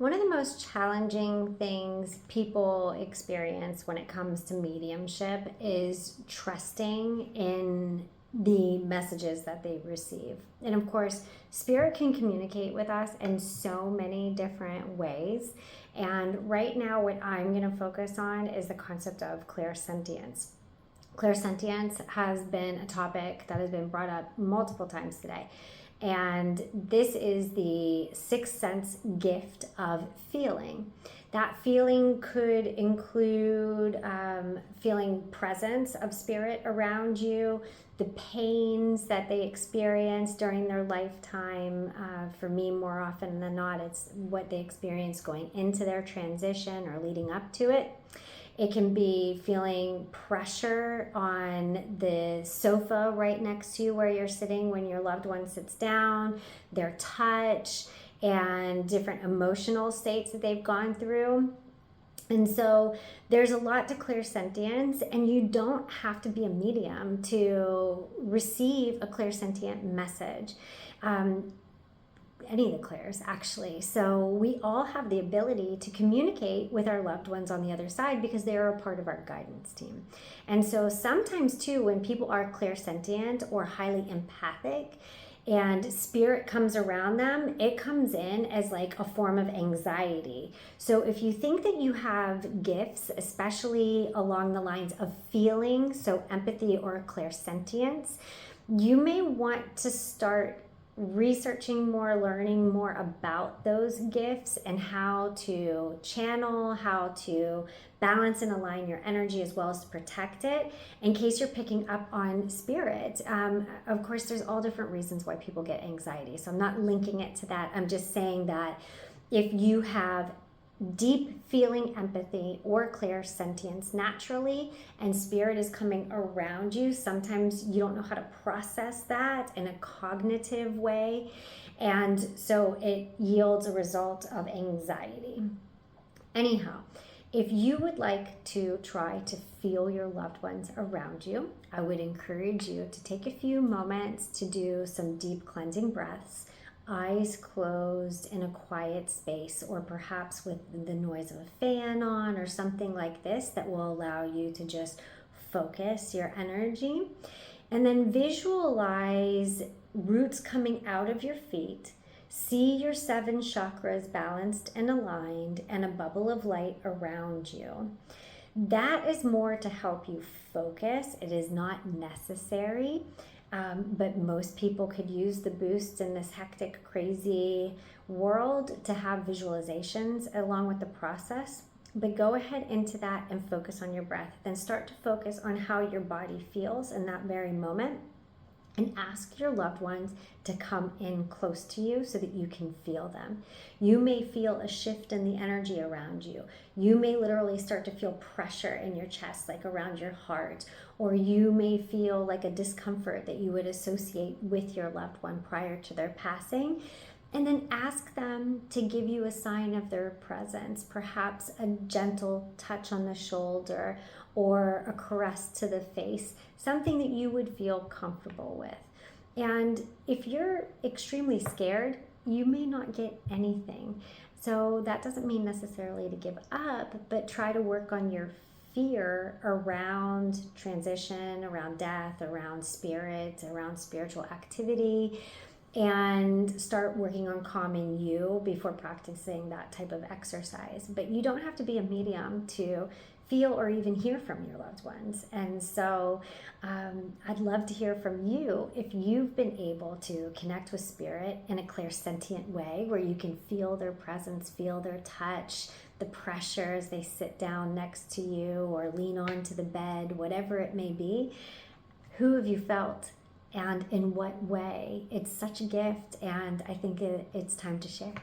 One of the most challenging things people experience when it comes to mediumship is trusting in the messages that they receive. And of course, spirit can communicate with us in so many different ways. And right now, what I'm going to focus on is the concept of clairsentience. Clairsentience has been a topic that has been brought up multiple times today. And this is the sixth sense gift of feeling. That feeling could include feeling presence of spirit around you, the pains that they experience during their lifetime. For me, more often than not, it's what they experience going into their transition or leading up to it. It can be feeling pressure on the sofa right next to you where you're sitting when your loved one sits down, their touch, and different emotional states that they've gone through. And so there's a lot to clairsentience, and you don't have to be a medium to receive a clairsentient message. Any of the clairs, actually. So we all have the ability to communicate with our loved ones on the other side because they are a part of our guidance team. And so sometimes too, when people are clairsentient or highly empathic and spirit comes around them, it comes in as like a form of anxiety. So if you think that you have gifts, especially along the lines of feeling, so empathy or clairsentience, you may want to start researching more, learning more about those gifts and how to channel, how to balance and align your energy as well as to protect it in case you're picking up on spirit. Of course, there's all different reasons why people get anxiety. So I'm not linking it to that. I'm just saying that if you have deep feeling empathy or clairsentience naturally and spirit is coming around you, sometimes you don't know how to process that in a cognitive way, and so it yields a result of anxiety. Anyhow, if you would like to try to feel your loved ones around you, I would encourage you to take a few moments to do some deep cleansing breaths, eyes closed in a quiet space, or perhaps with the noise of a fan on or something like this that will allow you to just focus your energy. And then visualize roots coming out of your feet. See your 7 chakras balanced and aligned and a bubble of light around you. That is more to help you focus. It is not necessary. But most people could use the boost in this hectic, crazy world to have visualizations along with the process. But go ahead into that and focus on your breath. Then start to focus on how your body feels in that very moment. And ask your loved ones to come in close to you so that you can feel them. You may feel a shift in the energy around you. You may literally start to feel pressure in your chest, like around your heart, or you may feel like a discomfort that you would associate with your loved one prior to their passing. And then ask them to give you a sign of their presence, perhaps a gentle touch on the shoulder or a caress to the face, something that you would feel comfortable with. And if you're extremely scared, you may not get anything. So that doesn't mean necessarily to give up, but try to work on your fear around transition, around death, around spirit, around spiritual activity, and start working on calming you before practicing that type of exercise. But you don't have to be a medium to feel or even hear from your loved ones. And so I'd love to hear from you if you've been able to connect with spirit in a clairsentient way where you can feel their presence, feel their touch, the pressure as they sit down next to you or lean onto the bed, whatever it may be. Who have you felt? And in what way? It's such a gift, and I think it's time to share.